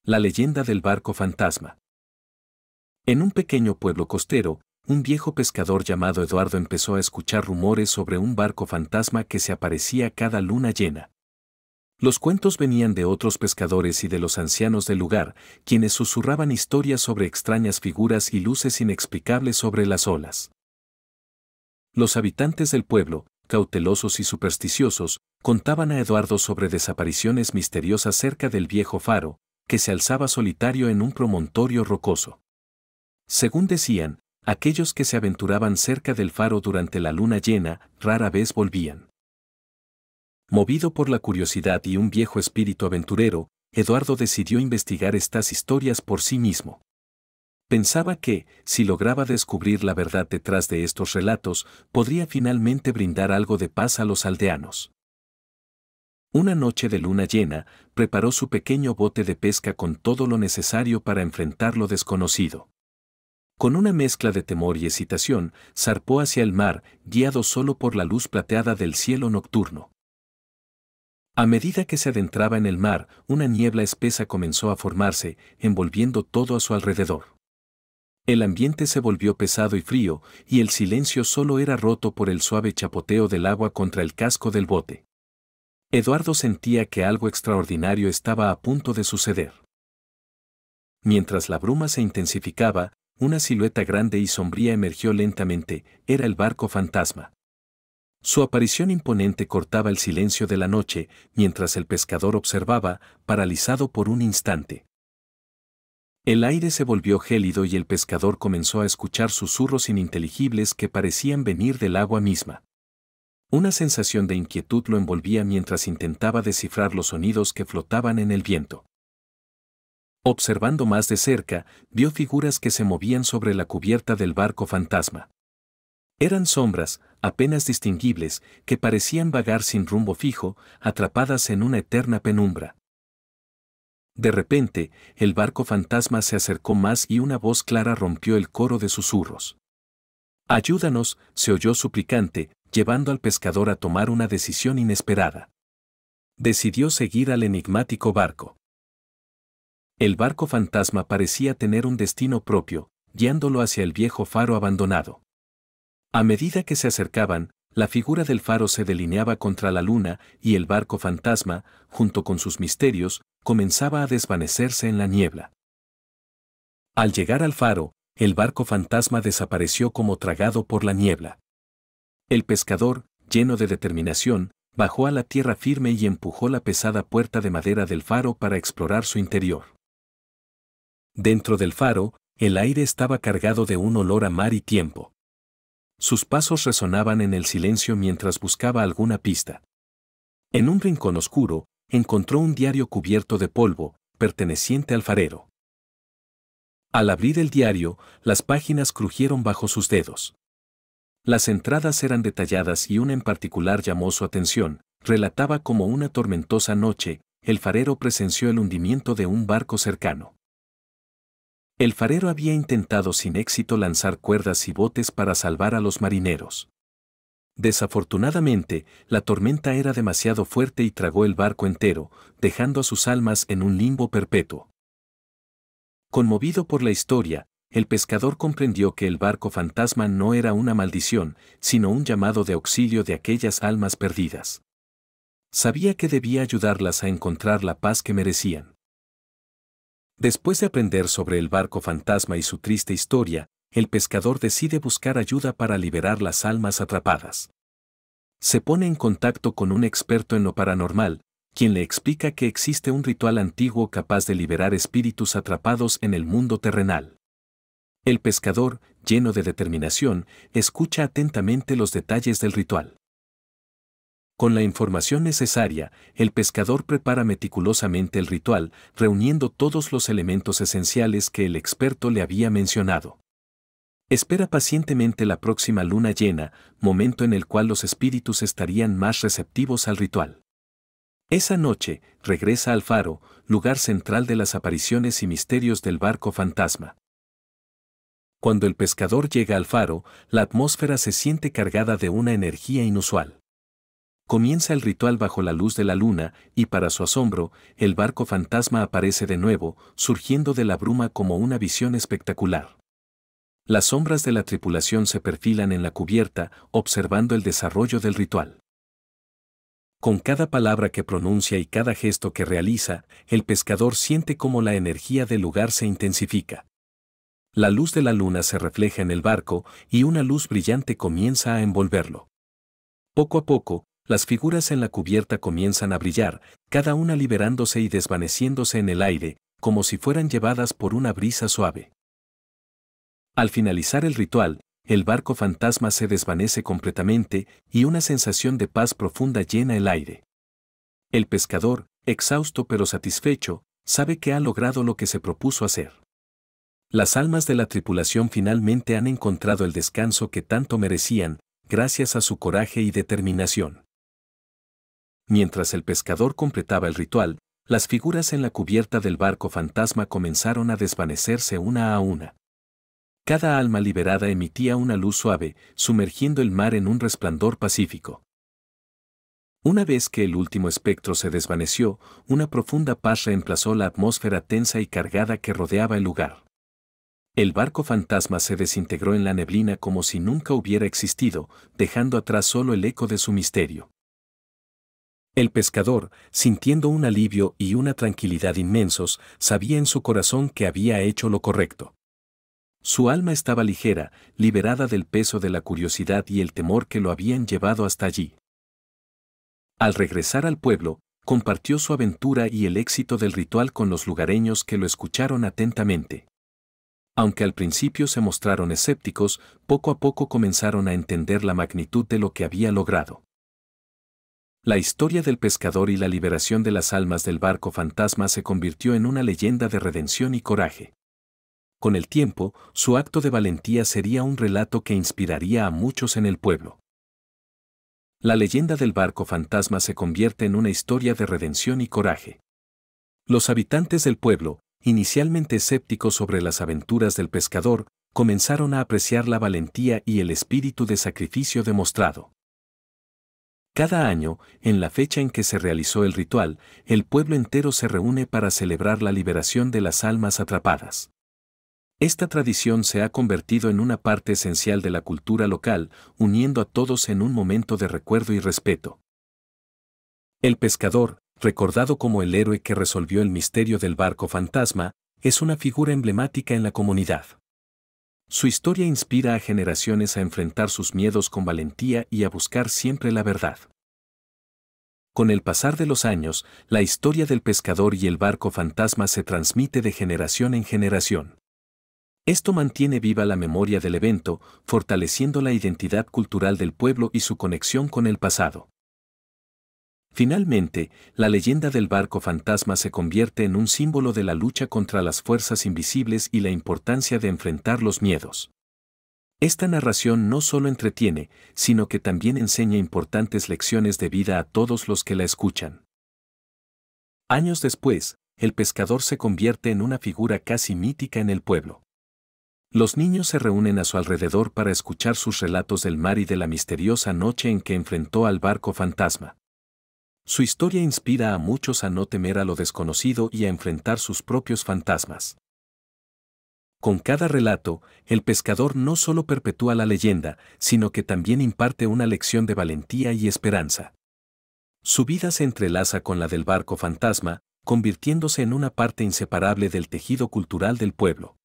La leyenda del barco fantasma. En un pequeño pueblo costero, un viejo pescador llamado Eduardo empezó a escuchar rumores sobre un barco fantasma que se aparecía cada luna llena. Los cuentos venían de otros pescadores y de los ancianos del lugar, quienes susurraban historias sobre extrañas figuras y luces inexplicables sobre las olas. Los habitantes del pueblo, cautelosos y supersticiosos, contaban a Eduardo sobre desapariciones misteriosas cerca del viejo faro, que se alzaba solitario en un promontorio rocoso. Según decían, aquellos que se aventuraban cerca del faro durante la luna llena rara vez volvían. Movido por la curiosidad y un viejo espíritu aventurero, Eduardo decidió investigar estas historias por sí mismo. Pensaba que, si lograba descubrir la verdad detrás de estos relatos, podría finalmente brindar algo de paz a los aldeanos. Una noche de luna llena, preparó su pequeño bote de pesca con todo lo necesario para enfrentar lo desconocido. Con una mezcla de temor y excitación, zarpó hacia el mar, guiado solo por la luz plateada del cielo nocturno. A medida que se adentraba en el mar, una niebla espesa comenzó a formarse, envolviendo todo a su alrededor. El ambiente se volvió pesado y frío, y el silencio solo era roto por el suave chapoteo del agua contra el casco del bote. Eduardo sentía que algo extraordinario estaba a punto de suceder. Mientras la bruma se intensificaba, una silueta grande y sombría emergió lentamente, era el barco fantasma. Su aparición imponente cortaba el silencio de la noche, mientras el pescador observaba, paralizado por un instante. El aire se volvió gélido y el pescador comenzó a escuchar susurros ininteligibles que parecían venir del agua misma. Una sensación de inquietud lo envolvía mientras intentaba descifrar los sonidos que flotaban en el viento. Observando más de cerca, vio figuras que se movían sobre la cubierta del barco fantasma. Eran sombras, apenas distinguibles, que parecían vagar sin rumbo fijo, atrapadas en una eterna penumbra. De repente, el barco fantasma se acercó más y una voz clara rompió el coro de susurros. «Ayúdanos», se oyó suplicante, llevando al pescador a tomar una decisión inesperada. Decidió seguir al enigmático barco. El barco fantasma parecía tener un destino propio, guiándolo hacia el viejo faro abandonado. A medida que se acercaban, la figura del faro se delineaba contra la luna y el barco fantasma, junto con sus misterios, comenzaba a desvanecerse en la niebla. Al llegar al faro, el barco fantasma desapareció como tragado por la niebla. El pescador, lleno de determinación, bajó a la tierra firme y empujó la pesada puerta de madera del faro para explorar su interior. Dentro del faro, el aire estaba cargado de un olor a mar y tiempo. Sus pasos resonaban en el silencio mientras buscaba alguna pista. En un rincón oscuro, encontró un diario cubierto de polvo, perteneciente al farero. Al abrir el diario, las páginas crujieron bajo sus dedos. Las entradas eran detalladas y una en particular llamó su atención. Relataba cómo una tormentosa noche, el farero presenció el hundimiento de un barco cercano. El farero había intentado sin éxito lanzar cuerdas y botes para salvar a los marineros. Desafortunadamente, la tormenta era demasiado fuerte y tragó el barco entero, dejando a sus almas en un limbo perpetuo. Conmovido por la historia, el pescador comprendió que el barco fantasma no era una maldición, sino un llamado de auxilio de aquellas almas perdidas. Sabía que debía ayudarlas a encontrar la paz que merecían. Después de aprender sobre el barco fantasma y su triste historia, el pescador decide buscar ayuda para liberar las almas atrapadas. Se pone en contacto con un experto en lo paranormal, quien le explica que existe un ritual antiguo capaz de liberar espíritus atrapados en el mundo terrenal. El pescador, lleno de determinación, escucha atentamente los detalles del ritual. Con la información necesaria, el pescador prepara meticulosamente el ritual, reuniendo todos los elementos esenciales que el experto le había mencionado. Espera pacientemente la próxima luna llena, momento en el cual los espíritus estarían más receptivos al ritual. Esa noche, regresa al faro, lugar central de las apariciones y misterios del barco fantasma. Cuando el pescador llega al faro, la atmósfera se siente cargada de una energía inusual. Comienza el ritual bajo la luz de la luna, y para su asombro, el barco fantasma aparece de nuevo, surgiendo de la bruma como una visión espectacular. Las sombras de la tripulación se perfilan en la cubierta, observando el desarrollo del ritual. Con cada palabra que pronuncia y cada gesto que realiza, el pescador siente cómo la energía del lugar se intensifica. La luz de la luna se refleja en el barco, y una luz brillante comienza a envolverlo. Poco a poco, las figuras en la cubierta comienzan a brillar, cada una liberándose y desvaneciéndose en el aire, como si fueran llevadas por una brisa suave. Al finalizar el ritual, el barco fantasma se desvanece completamente y una sensación de paz profunda llena el aire. El pescador, exhausto pero satisfecho, sabe que ha logrado lo que se propuso hacer. Las almas de la tripulación finalmente han encontrado el descanso que tanto merecían, gracias a su coraje y determinación. Mientras el pescador completaba el ritual, las figuras en la cubierta del barco fantasma comenzaron a desvanecerse una a una. Cada alma liberada emitía una luz suave, sumergiendo el mar en un resplandor pacífico. Una vez que el último espectro se desvaneció, una profunda paz reemplazó la atmósfera tensa y cargada que rodeaba el lugar. El barco fantasma se desintegró en la neblina como si nunca hubiera existido, dejando atrás solo el eco de su misterio. El pescador, sintiendo un alivio y una tranquilidad inmensos, sabía en su corazón que había hecho lo correcto. Su alma estaba ligera, liberada del peso de la curiosidad y el temor que lo habían llevado hasta allí. Al regresar al pueblo, compartió su aventura y el éxito del ritual con los lugareños que lo escucharon atentamente. Aunque al principio se mostraron escépticos, poco a poco comenzaron a entender la magnitud de lo que había logrado. La historia del pescador y la liberación de las almas del barco fantasma se convirtió en una leyenda de redención y coraje. Con el tiempo, su acto de valentía sería un relato que inspiraría a muchos en el pueblo. La leyenda del barco fantasma se convierte en una historia de redención y coraje. Los habitantes del pueblo, inicialmente escépticos sobre las aventuras del pescador, comenzaron a apreciar la valentía y el espíritu de sacrificio demostrado. Cada año, en la fecha en que se realizó el ritual, el pueblo entero se reúne para celebrar la liberación de las almas atrapadas. Esta tradición se ha convertido en una parte esencial de la cultura local, uniendo a todos en un momento de recuerdo y respeto. El pescador, recordado como el héroe que resolvió el misterio del barco fantasma, es una figura emblemática en la comunidad. Su historia inspira a generaciones a enfrentar sus miedos con valentía y a buscar siempre la verdad. Con el pasar de los años, la historia del pescador y el barco fantasma se transmite de generación en generación. Esto mantiene viva la memoria del evento, fortaleciendo la identidad cultural del pueblo y su conexión con el pasado. Finalmente, la leyenda del barco fantasma se convierte en un símbolo de la lucha contra las fuerzas invisibles y la importancia de enfrentar los miedos. Esta narración no solo entretiene, sino que también enseña importantes lecciones de vida a todos los que la escuchan. Años después, el pescador se convierte en una figura casi mítica en el pueblo. Los niños se reúnen a su alrededor para escuchar sus relatos del mar y de la misteriosa noche en que enfrentó al barco fantasma. Su historia inspira a muchos a no temer a lo desconocido y a enfrentar sus propios fantasmas. Con cada relato, el pescador no solo perpetúa la leyenda, sino que también imparte una lección de valentía y esperanza. Su vida se entrelaza con la del barco fantasma, convirtiéndose en una parte inseparable del tejido cultural del pueblo.